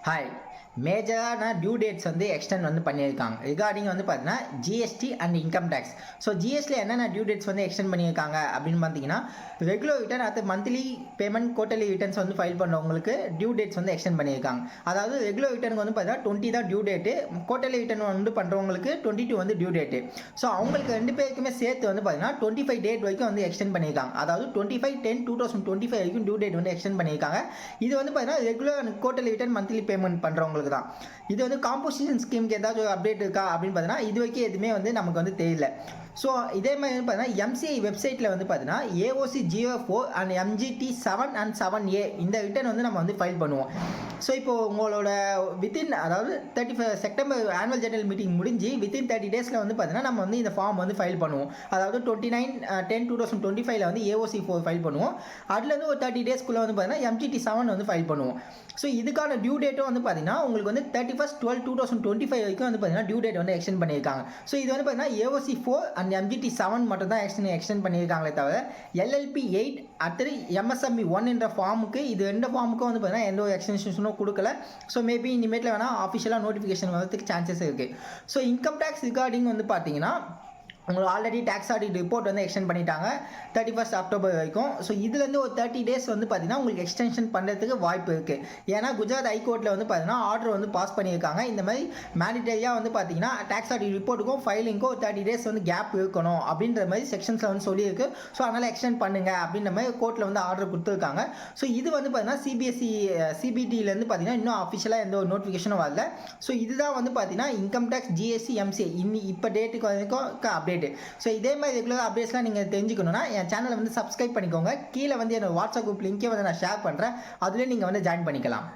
Hi. மேஜரான due dates வந்து extend வந்து பண்ணியிருக்காங்க. ரிகார்டிங் வந்து பார்த்தீங்கன்னா GST and income tax. So ஜிஎஸ்டியில் என்னென்ன டியூ டேட்ஸ் வந்து எக்ஸ்டெண்ட் பண்ணியிருக்காங்க அப்படின்னு பார்த்தீங்கன்னா, ரெகுலர் ரிட்டர்ன் அடுத்து மந்த்லி பேமெண்ட் குவார்ட்டர்லி ரிட்டர்ன்ஸ் வந்து ஃபைல் பண்ணுறவங்களுக்கு டியூ டேட்ஸ் வந்து எக்ஸ்டெண்ட் பண்ணியிருக்காங்க. அதாவது ரெகுலர் ரிட்டர்னுக்கு வந்து பார்த்தீங்கன்னா 20 தான் டியூ டேட்டு, குவார்ட்டர்லி ரிட்டர்ன் வந்து பண்ணுறவங்களுக்கு 22 வந்து டியூ டேட்டு. ஸோ அவங்களுக்கு ரெண்டு பேருக்குமே சேர்த்து வந்து பார்த்தீங்கன்னா 25 டேட் வரைக்கும் வந்து எக்ஸ்டெண்ட் பண்ணியிருக்காங்க. அதாவது 25/10/2025 வரைக்கும் டியூ டேட் வந்து எக்ஸ்டெண்ட் பண்ணியிருக்காங்க. இது வந்து பார்த்தீங்கன்னா regular quarterly return monthly payment பண்ணுறவங்களுக்கு தான். இது வந்து காம்போசிஷன் ஸ்கீமுக்கு ஏதாச்சும் அப்டேட் இருக்கா அப்படின்னு பார்த்தீங்கன்னா இது வரைக்கும் எதுவுமே வந்து நமக்கு வந்து தெரியல. ஸோ இதே மாதிரி வந்து பார்த்தீங்கன்னா எம்சிஐ வெப்சைட்டில் வந்து பார்த்தீங்கன்னா AOC 04 and MGT 7 and 7A இந்த ரிட்டர்ன் வந்து நம்ம வந்து ஃபைல் பண்ணுவோம். ஸோ இப்போ உங்களோட வித்தின் அதாவது 31 செப்டம்பர் ஆனுவல் ஜெனரல் மீட்டிங் முடிஞ்சு வித்தின் 30 டேஸில் வந்து பார்த்தீங்கன்னா நம்ம வந்து இந்த ஃபார்ம் வந்து ஃபைல் பண்ணுவோம். அதாவது 29/10/2025 வந்து AOC 4 ஃபைல் பண்ணுவோம். அதுலேருந்து ஒரு 30 டேஸ்க்குள்ளே வந்து பார்த்தீங்கன்னா MGT 7 வந்து ஃபைல் பண்ணுவோம். ஸோ இதுக்கான டியூ டேட்டும் வந்து பார்த்தீங்கன்னா உங்களுக்கு வந்து 31/12/2025 வரைக்கும் வந்து பார்த்தீங்கன்னா டியூ டேட் வந்து எக்ஸ்டெண்ட் பண்ணியிருக்காங்க. ஸோ இது வந்து பார்த்தீங்கன்னா AOC 4 அண்ட் MGT 7 மட்டும் தான் எக்ஸ்டெண்ட் பண்ணியிருக்காங்களே தவிர LLP 8 அடுத்தது MSME 1 என்ற ஃபார்முக்கு இது ரெண்டு ஃபார்முக்கும் வந்து பார்த்தீங்கன்னா எந்த ஒரு எக்ஸ்டென்ஷனும் கொடுக்கல. ஸோ மேபி இனிமேட்டில் வேணால் ஆஃபிஷியலாக நோட்டிஃபிகேஷன் வரதுக்கு சான்சஸ் இருக்குது. ஸோ இன்கம் டேக்ஸ் ரிகார்டிங் வந்து பார்த்தீங்கன்னா உங்களுக்கு ஆல்ரெடி டேக்ஸ் ஆடிட் ரிப்போர்ட் வந்து எக்ஸ்டெண்ட் பண்ணிட்டாங்க 31 அக்டோபர் வரைக்கும். ஸோ இதுலேருந்து ஒரு 30 டேஸ் வந்து பார்த்தீங்கன்னா உங்களுக்கு எக்ஸ்டென்ஷன் பண்ணுறதுக்கு வாய்ப்பு இருக்குது. ஏன்னா குஜராத் ஹைகோர்ட்டில் வந்து பார்த்தீங்கன்னா ஆர்டர் வந்து பாஸ் பண்ணியிருக்காங்க. இந்த மாதிரி மேண்டிட்டரியாக வந்து பார்த்தீங்கன்னா டேக்ஸ் ஆடிட் ரிப்போர்ட்டுக்கும் ஃபைலிங்க்கும் ஒரு 30 டேஸ் வந்து கேப் இருக்கணும் அப்படின்ற மாதிரி செக்ஷன்ஸில் வந்து சொல்லியிருக்கு. ஸோ அதனால் எக்ஸ்டெண்ட் பண்ணுங்கள் அப்படின்ற மாதிரி கோர்ட்டில் வந்து ஆர்டர் கொடுத்துருக்காங்க. ஸோ இது வந்து பார்த்தீங்கன்னா CBTலேருந்து பார்த்தீங்கன்னா இன்னும் அஃபிஷியலாக எந்த ஒரு நோட்டிஃபிகேஷனும் வரல. ஸோ இதுதான் வந்து பார்த்தீங்கன்னா இன்கம் டேக்ஸ் GST MCA இப்போ டேட்டுக்கு வரைக்கும் அப்டேட். ஸோ இதே மாதிரி ரெகுலர் அப்டேட்ஸ்லாம் நீங்கள் தெரிஞ்சுக்கணும்னா என் சேனலை வந்து சப்ஸ்கிரைப் பண்ணிக்கோங்க. கீழே வந்து என்னோட வாட்ஸ்அப் குரூப் லிங்கே வந்து நான் ஷேர் பண்ணுறேன். அதுலேயே நீங்கள் வந்து ஜாயின் பண்ணிக்கலாம்.